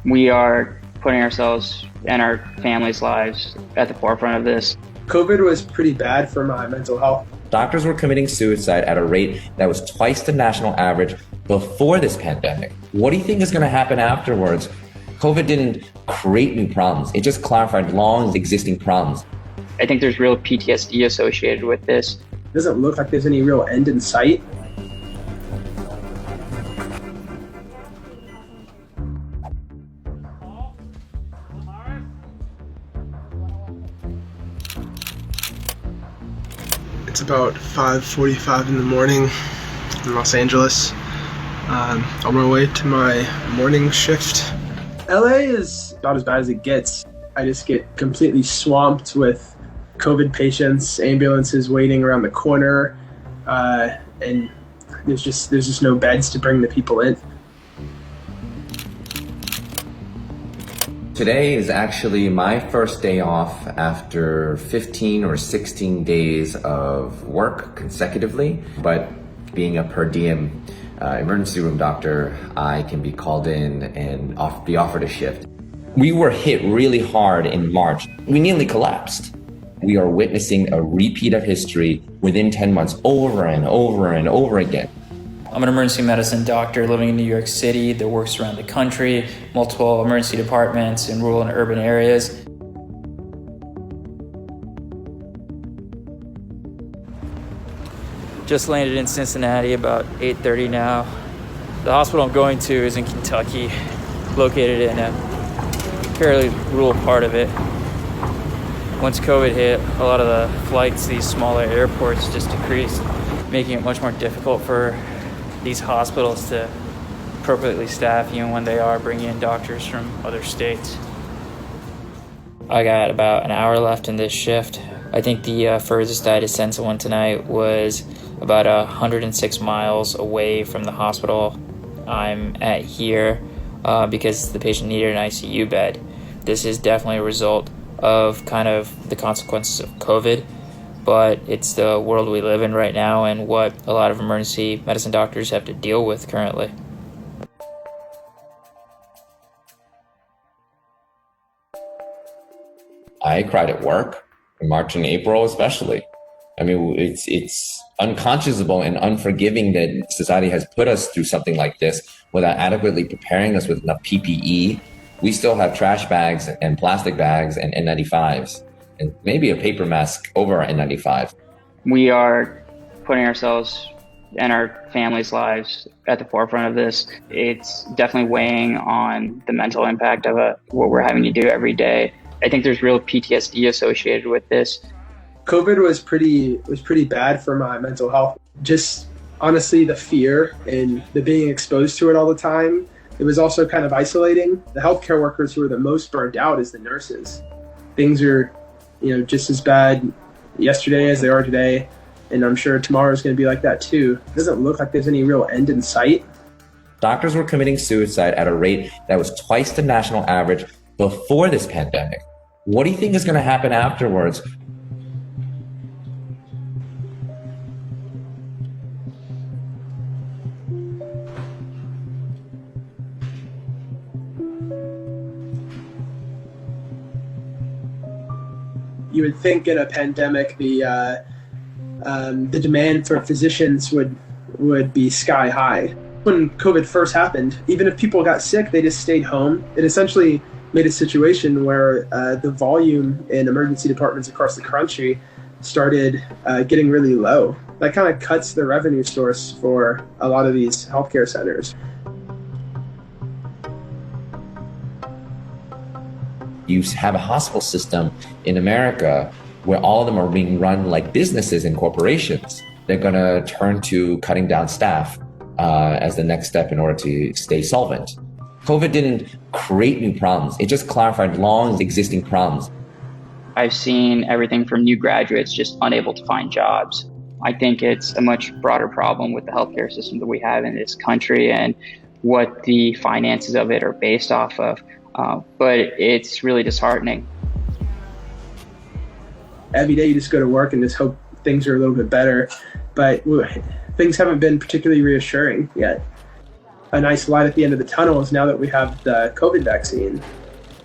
We are putting ourselves and our families' lives at the forefront of this. COVID was pretty bad for my mental health. Doctors were committing suicide at a rate that was twice the national average before this pandemic. What do you think is going to happen afterwards? COVID didn't create new problems. It just clarified long existing problems. I think there's real PTSD associated with this. It doesn't look like there's any real end in sight. It's about 5:45 in the morning in Los Angeles. On my way to my morning shift. LA is about as bad as it gets. I just get completely swamped with COVID patients, ambulances waiting around the corner, and there's just no beds to bring the people in. Today is actually my first day off after 15 or 16 days of work consecutively, but being a per diem emergency room doctor, I can be called in and be offered a shift. We were hit really hard in March. We nearly collapsed. We are witnessing a repeat of history within 10 months over and over and over again. I'm an emergency medicine doctor living in New York City that works around the country, multiple emergency departments in rural and urban areas. Just landed in Cincinnati about 8:30 now. The hospital I'm going to is in Kentucky, located in a fairly rural part of it. Once COVID hit, a lot of the flights to these smaller airports just decreased, making it much more difficult for these hospitals to appropriately staff even when they are bringing in doctors from other states. I got about an hour left in this shift. I think the furthest I had to send someone tonight was about 106 miles away from the hospital I'm at here because the patient needed an ICU bed. This is definitely a result of kind of the consequences of COVID, but it's the world we live in right now and what a lot of emergency medicine doctors have to deal with currently. I cried at work in March and April especially. I mean, it's unconscionable and unforgiving that society has put us through something like this without adequately preparing us with enough PPE. We still have trash bags and plastic bags and N95s and maybe a paper mask over our N95. We are putting ourselves and our families' lives at the forefront of this. It's definitely weighing on the mental impact of what we're having to do every day. I think there's real PTSD associated with this. COVID was pretty bad for my mental health. Just honestly, the fear and the being exposed to it all the time. It was also kind of isolating. The healthcare workers who are the most burned out is the nurses. Things are, just as bad yesterday as they are today, and I'm sure tomorrow is going to be like that too. It doesn't look like there's any real end in sight. Doctors were committing suicide at a rate that was twice the national average before this pandemic. What do you think is going to happen afterwards? You would think in a pandemic the demand for physicians would be sky high. When COVID first happened, even if people got sick, they just stayed home. It essentially made a situation where the volume in emergency departments across the country started getting really low. That kind of cuts the revenue source for a lot of these healthcare centers. You have a hospital system in America where all of them are being run like businesses and corporations. They're going to turn to cutting down staff as the next step in order to stay solvent. COVID didn't create new problems. It just clarified long existing problems. I've seen everything from new graduates just unable to find jobs. I think it's a much broader problem with the healthcare system that we have in this country and what the finances of it are based off of. But it's really disheartening. Every day you just go to work and just hope things are a little bit better, but things haven't been particularly reassuring yet. a nice light at the end of the tunnel is now that we have the COVID vaccine.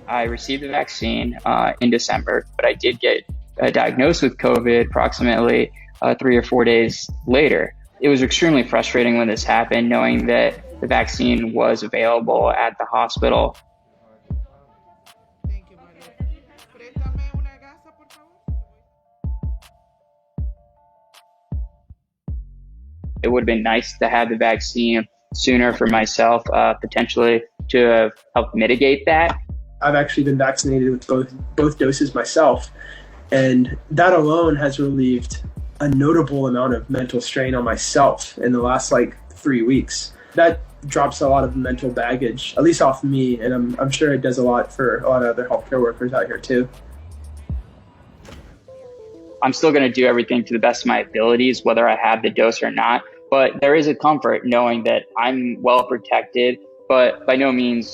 I received the vaccine in December, but I did get diagnosed with COVID approximately 3 or 4 days later. It was extremely frustrating when this happened, knowing that the vaccine was available at the hospital. It would have been nice to have the vaccine sooner for myself, potentially to have helped mitigate that. I've actually been vaccinated with both doses myself, and that alone has relieved a notable amount of mental strain on myself in the last 3 weeks. That drops a lot of mental baggage, at least off me, and I'm sure it does a lot for a lot of other healthcare workers out here too. I'm still going to do everything to the best of my abilities, whether I have the dose or not. But there is a comfort knowing that I'm well protected, but by no means